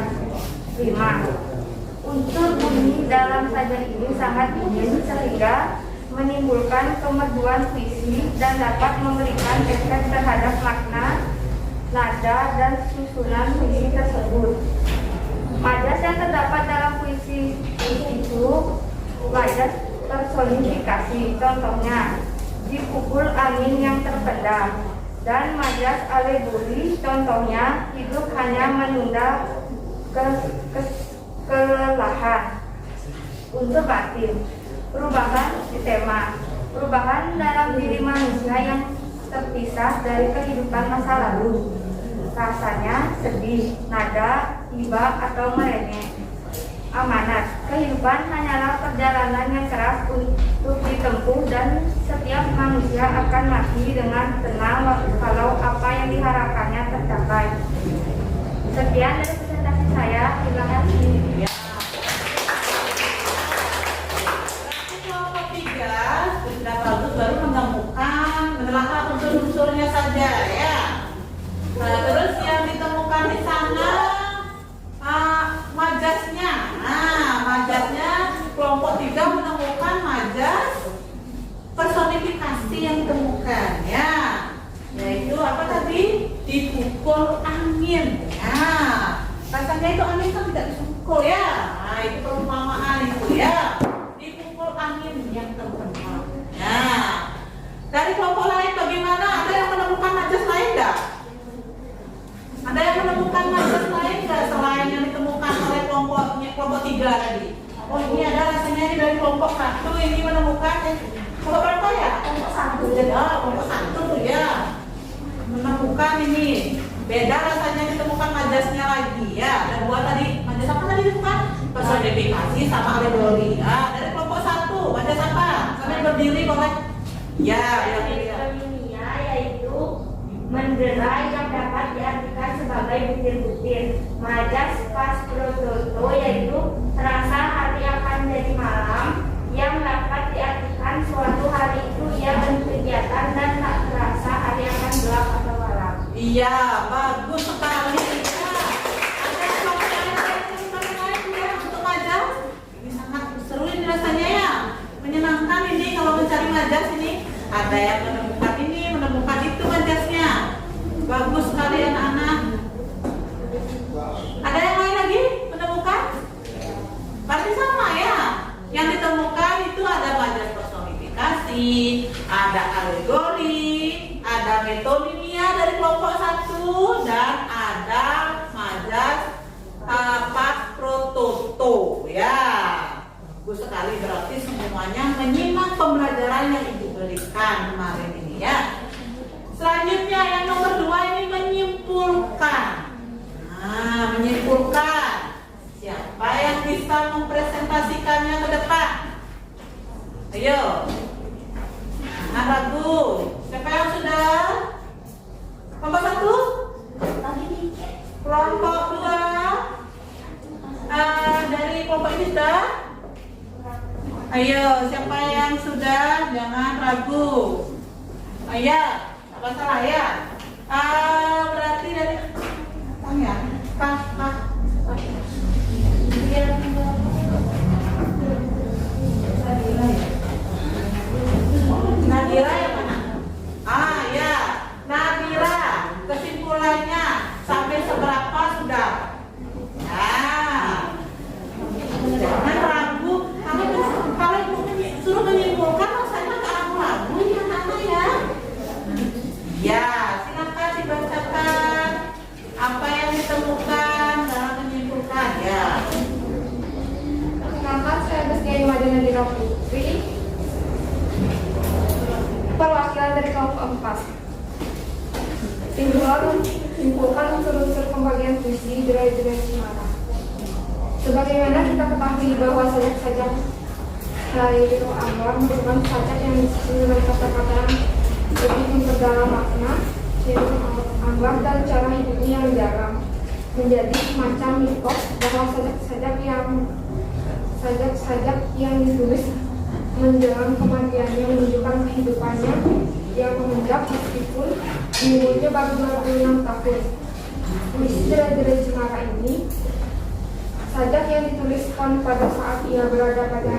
5. Unsur bunyi dalam sajak ini sangat dingin sehingga menimbulkan kemerduan puisi dan dapat memberikan efek terhadap makna nada, dan susunan puisi tersebut. Majas yang terdapat dalam puisi itu majas personifikasi, contohnya dipukul angin yang terpendam, dan majas alegori, contohnya hidup hanya menunda kelelahan. Unsur batin, perubahan di tema, perubahan dalam diri manusia yang terpisah dari kehidupan masa lalu. Rasanya sedih, nada, iba atau merengek. Amanat, kehidupan hanyalah perjalanan yang keras untuk ditempuh dan setiap manusia akan mati dengan tenang kalau apa yang diharapkannya tercapai. Sekian dari presentasi saya, terima kasih. Kelompok 3 sudah bagus, baru menemukan, menelaah unsur-unsurnya saja ya. Nah, terus yang ditemukan di sana majasnya. Nah, majasnya kelompok 3 menemukan majas personifikasi yang ditemukan ya. Yaitu apa tadi? Dipukul angin. Nah, rasanya itu angin kan tidak dipukul ya. Nah, itu perumpamaan itu ya. Dipukul angin yang terpendam. Nah, dari kelompok lain bagaimana? Ada yang menemukan majas lain enggak? Ada yang menemukan majas lain enggak selain yang ditemukan oleh kelompok 3 tadi? Oh, ini ada rasanya ini dari kelompok 1 ini menemukan kelompok berapa ya? Kelompok 1. Jadi kelompok 1 ya. Menemukan ini. Beda rasanya ditemukan majasnya lagi ya. Ada 2 tadi. Majas apa tadi ditemukan? Personifikasi sama alegori. Dari kelompok 1 majas apa? Sampai berdiri boleh. Ya, Dunia yaitu menderai yang dapat diartikan sebagai butir-butir. Majas pas prototo yaitu rasa hari akan jadi malam yang dapat diartikan suatu hari itu ia berkegiatan dan tak terasa hari akan gelap atau malam. Iya, bagus sekali ya. Ada kelompok lain ya untuk majas. Ini sangat seru ini rasanya ya. Menyenangkan ini kalau mencari majas ini. Ada yang menemukan ini, menemukan itu majasnya. Bagus sekali anak-anak. Ada yang lain lagi menemukan? Pasti sama ya. Yang ditemukan itu ada majas personifikasi, ada alegori, ada metonimia dari kelompok 1, dan ada majas pas prototo ya. Bagus sekali, berarti semuanya menyimak pembelajaran yang Ibu berikan kemarin ini ya. Selanjutnya yang nomor 2 ini menyimpulkan. Nah, menyimpulkan. Siapa yang bisa mempresentasikannya ke depan? Ayo. Jangan ragu. Siapa yang sudah? Kelompok 1? Kelompok 2? Dari kelompok ini sudah? Ayo, siapa yang sudah? Jangan ragu. Ayo, apa salah ya? Berarti dari ya? Nadira yang mana? Ya, Nadira. Kesimpulannya sampai seberapa sudah? Jangan ragu. Kalau suruh menyimpulkan rasanya nggak ragu-ragu ya anak ya. Ya, silakan dibacakan apa yang ditemukan dalam menyimpulkan ya. Perkenalkan, saya Bestia Madana Nadira Putri, perwakilan dari kelompok 4. Simpulkan unsur-unsur pembagian puisi Derai-Derai Cemara. Sebagaimana kita ketahui bahwa sajak-sajak Khairul Anwar merupakan sajak yang disusun dengan kata-kata yang lebih memperdalam makna Khairul Anwar dan cara hidupnya yang jarang menjadi semacam mitos bahwa sajak-sajak yang ditulis menjelang kematiannya menunjukkan kehidupannya yang mengendap meskipun umurnya baru 26 tahun. Puisi Derai-Derai Cemara ini sajak yang dituliskan pada saat ia berada pada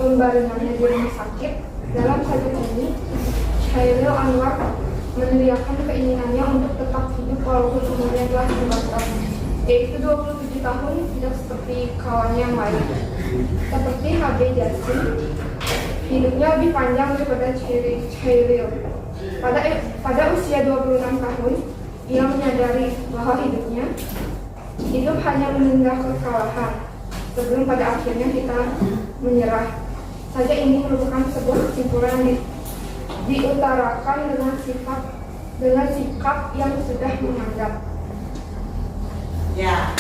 pembaringannya di rumah sakit. Dalam sajak ini, Khairul Anwar meneriakkan keinginannya untuk tetap hidup walaupun umurnya telah bertambah, yaitu 27 tahun, tidak seperti kawannya yang lain. Seperti HB Jasin, hidupnya lebih panjang daripada Chairil. Pada usia 26 tahun, ia menyadari bahwa hidup hanya menunda kekalahan. Sebelum pada akhirnya kita menyerah. Saja ini merupakan sebuah kesimpulan yang diutarakan dengan sikap yang sudah menganggap. Ya.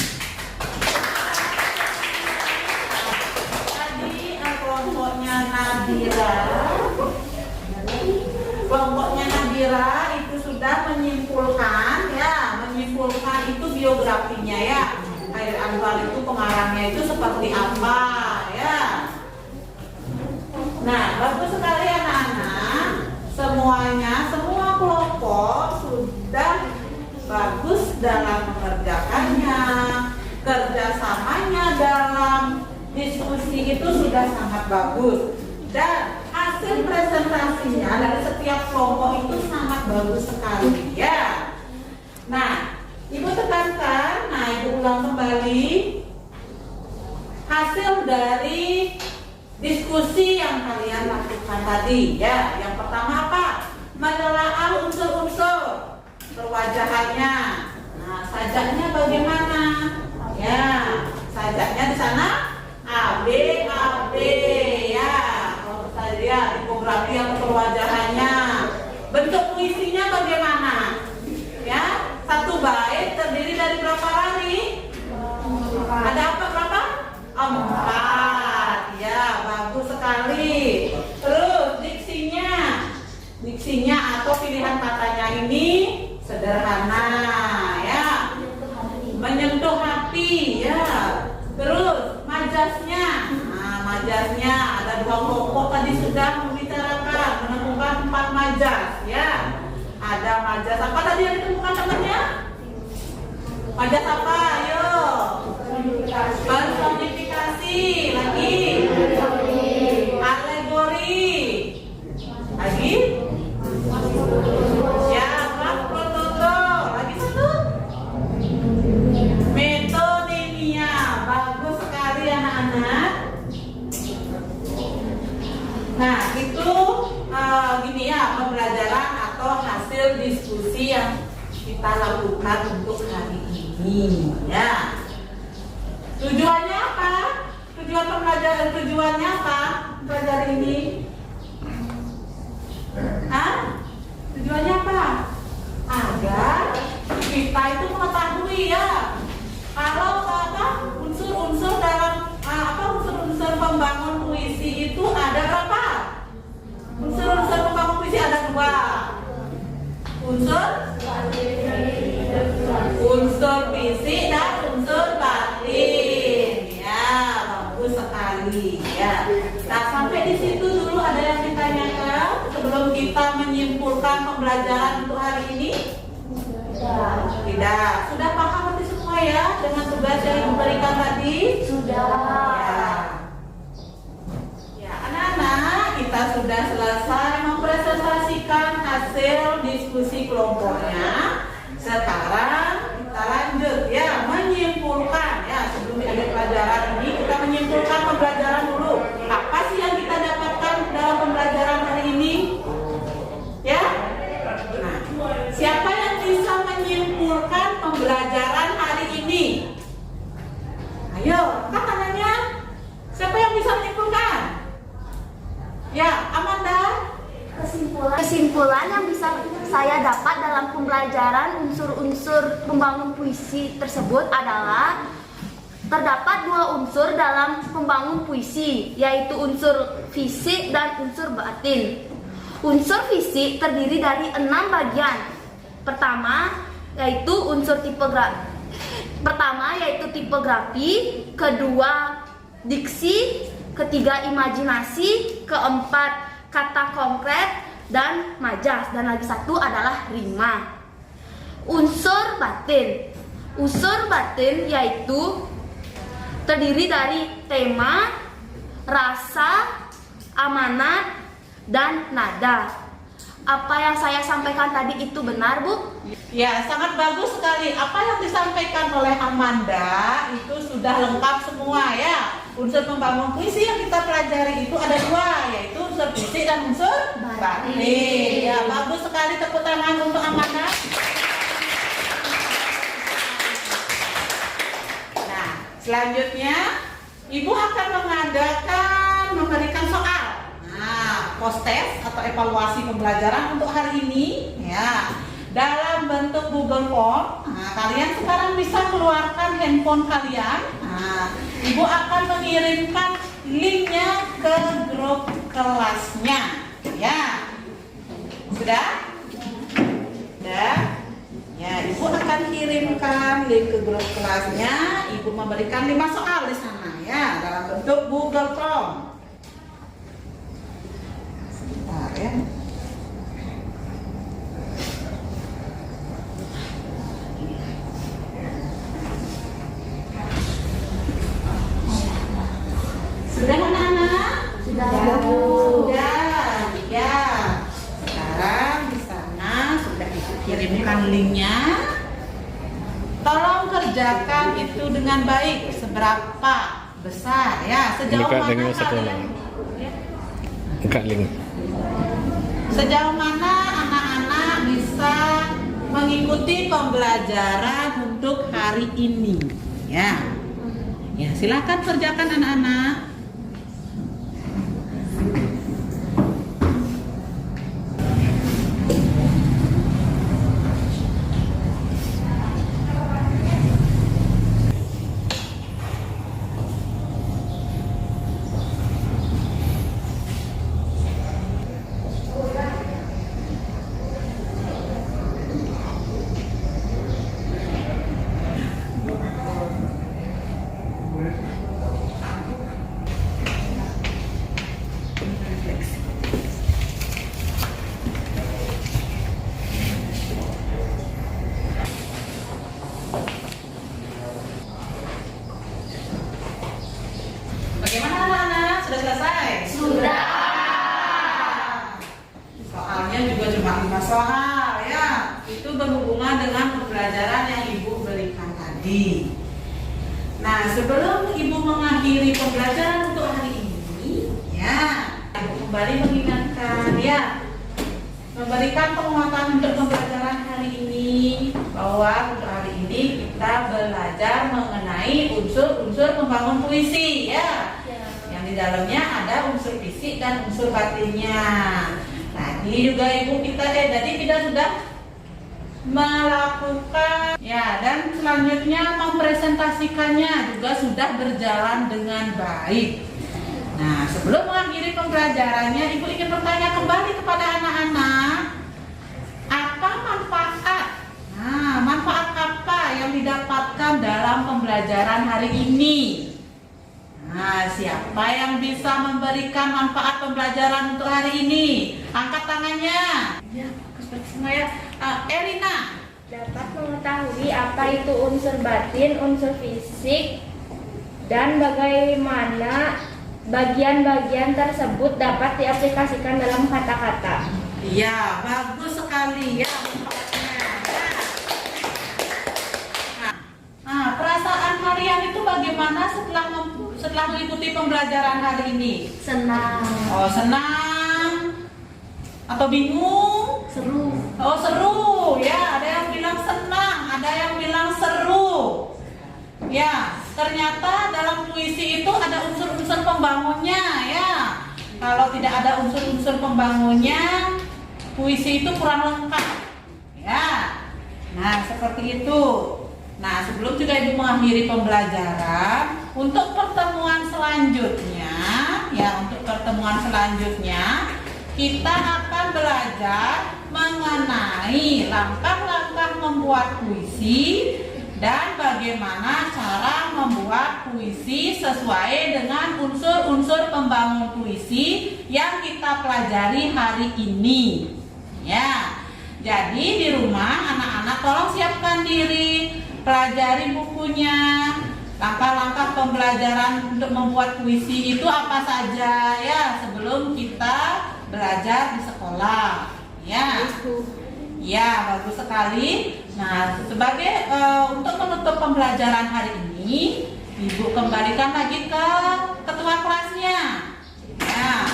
Tadi kelompoknya Nadira itu sudah menyimpulkan itu biografinya ya. Khairil Anwar itu pengarangnya itu seperti apa ya. Nah, bagus sekali anak-anak. Semua kelompok sudah bagus dalam mengerjakannya. Kerjasamanya dalam diskusi itu sudah sangat bagus. Dan hasil presentasinya dari setiap kelompok itu sangat bagus sekali ya. Nah, Ibu tekankan, Ibu ulang kembali hasil dari diskusi yang kalian lakukan tadi ya. Yang pertama apa? Menelaah unsur-unsur perwajahannya. Nah, sajaknya bagaimana? Ya, sajaknya di sana A B ya. Kalau saya tipografi atau perwajahannya. Bentuk puisinya bagaimana? Ya, satu bait terdiri dari berapa baris? Ada apa berapa? 4. Ya, bagus sekali. Terus diksinya atau pilihan katanya ini sederhana ya. Menyentuh hati ya. Terus majasnya. Nah, majasnya ada 2 kelompok tadi sudah membicarakan menemukan 4 majas ya. Ada majas apa tadi yang ditemukan temannya? Majas apa? Ayo. Personifikasi. Lagi. Alegori. Lagi. Ya, prototo. Lagi satu. Metodemia. Bagus sekali anak-anak. Nah, itu gini ya, pembelajaran atau hasil diskusi yang kita lakukan untuk hari ini ya. Tujuannya apa? Tujuannya apa? Pelajaran ini? Tujuannya apa? Agar kita itu mengetahui ya. Kalau unsur-unsur dalam unsur-unsur pembangun puisi itu ada berapa? Unsur-unsur pembangun puisi ada 2. Unsur fisik dan unsur batin. Ya, bagus sekali ya. Nah, sampai di situ dulu ada yang ditanyakan sebelum kita menyimpulkan pembelajaran untuk hari ini? Tidak. Sudah paham berarti semua ya dengan tugas yang diberikan tadi? Sudah. Ya, anak-anak, kita sudah selesai mempresentasikan hasil diskusi kelompoknya. Sekarang kita lanjut ya, menyimpulkan ya. Sebelum ada pelajaran ini kita menyimpulkan pembelajaran dulu. Apa sih yang kita dapatkan dalam pembelajaran hari ini? Ya. Nah, siapa yang bisa menyimpulkan pembelajaran hari ini? Ayo, kan tangannya. Siapa yang bisa menyimpulkan? Ya, Amanda. Kesimpulan yang bisa saya dapat dalam pembelajaran unsur-unsur pembangun puisi tersebut adalah terdapat 2 unsur dalam pembangun puisi, yaitu unsur fisik dan unsur batin. Unsur fisik terdiri dari 6 bagian. Pertama yaitu tipografi, kedua diksi, ketiga imajinasi, keempat kata konkret dan majas, dan lagi satu adalah rima. Unsur batin yaitu terdiri dari tema, rasa, amanat, dan nada. apa yang saya sampaikan tadi itu benar, Bu? Ya, sangat bagus sekali. Apa yang disampaikan oleh Amanda itu sudah lengkap semua ya. Unsur membangun puisi yang kita pelajari itu ada dua, yaitu unsur fisik dan unsur batin. Ya, bagus sekali, tepuk tangan untuk Amanda. Nah, selanjutnya Ibu akan memberikan soal. Nah, post test atau evaluasi pembelajaran untuk hari ini ya. Dalam bentuk Google Form. Nah, kalian sekarang bisa keluarkan handphone kalian. Nah, Ibu akan mengirimkan linknya ke grup kelasnya. Ya, sudah? Sudah? Ya, Ibu akan kirimkan link ke grup kelasnya. Ibu memberikan 5 soal di sana ya, dalam bentuk Google Form. Sebentar ya. Sudah anak-anak? Sudah. Sudah. Ya. Sekarang di sana sudah Ibu kirimkan linknya. Tolong kerjakan itu dengan baik. Seberapa besar ya? Sejauh Buka mana linknya satu kalian? lagi. Ya. Buka link. Sejauh mana anak-anak bisa mengikuti pembelajaran untuk hari ini? Ya. Ya, silakan kerjakan anak-anak. Bagaimana anak-anak? Sudah selesai? Sudah. Soalnya juga cuma 5 soal ya. Itu berhubungan dengan pembelajaran yang Ibu berikan tadi. Nah, sebelum Ibu mengakhiri pembelajaran untuk hari ini, ya, Ibu kembali mengingatkan ya, memberikan penguatan untuk pembelajaran hari ini, bahwa untuk hari ini kita belajar mengenai unsur-unsur pembangun puisi ya. Yang di dalamnya ada unsur fisik dan unsur batinnya. Tadi juga Ibu kita sudah melakukan ya, dan selanjutnya mempresentasikannya juga sudah berjalan dengan baik. Nah, sebelum mengakhiri pembelajarannya, Ibu ingin bertanya kembali kepada anak-anak, apa manfaat? Nah, manfaat apa yang didapatkan dalam pembelajaran hari ini? Nah, siapa yang bisa memberikan manfaat pembelajaran untuk hari ini? Angkat tangannya. Ya, seperti semua ya. Erina. Dapat mengetahui apa itu unsur batin, unsur fisik, dan bagaimana bagian-bagian tersebut dapat diaplikasikan dalam kata-kata. Iya, bagus sekali ya manfaatnya. Nah, perasaan kalian itu bagaimana setelah mengikuti pembelajaran hari ini? Senang. Oh, senang atau bingung? Seru. Oh, seru ya. Ada yang bilang senang, ada yang bilang seru. Ya, ternyata dalam puisi itu ada unsur-unsur pembangunnya ya. Kalau tidak ada unsur-unsur pembangunnya, puisi itu kurang lengkap. Ya. Nah, seperti itu. Nah, sebelum juga Ibu mengakhiri pembelajaran, untuk pertemuan selanjutnya, kita akan belajar mengenai langkah-langkah membuat puisi dan bagaimana cara membuat puisi sesuai dengan unsur-unsur pembangun puisi yang kita pelajari hari ini. Ya, jadi di rumah anak-anak tolong siapkan diri, pelajari bukunya. Langkah-langkah pembelajaran untuk membuat puisi itu apa saja ya sebelum kita belajar di sekolah. Ya. Ya, bagus sekali. Nah, sebagai untuk menutup pembelajaran hari ini, Ibu kembalikan lagi ke ketua kelasnya. Ya.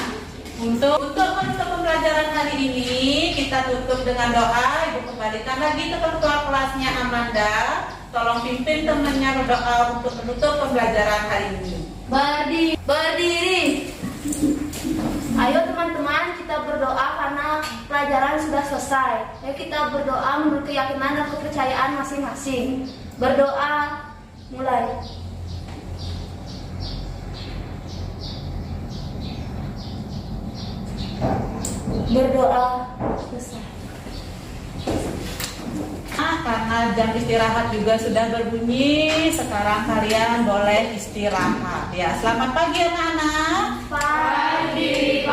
Untuk menutup pembelajaran hari ini, kita tutup dengan doa. Ibu kembalikan lagi ke ketua kelasnya Amanda. Tolong pimpin temannya berdoa untuk menutup pembelajaran hari ini. Berdiri. Ayo teman-teman, kita berdoa karena pelajaran sudah selesai. Ayo kita berdoa menurut keyakinan dan kepercayaan masing-masing. Berdoa, mulai. Berdoa, selesai. Karena jam istirahat juga sudah berbunyi, sekarang kalian boleh istirahat. Ya, selamat pagi anak-anak. Pagi.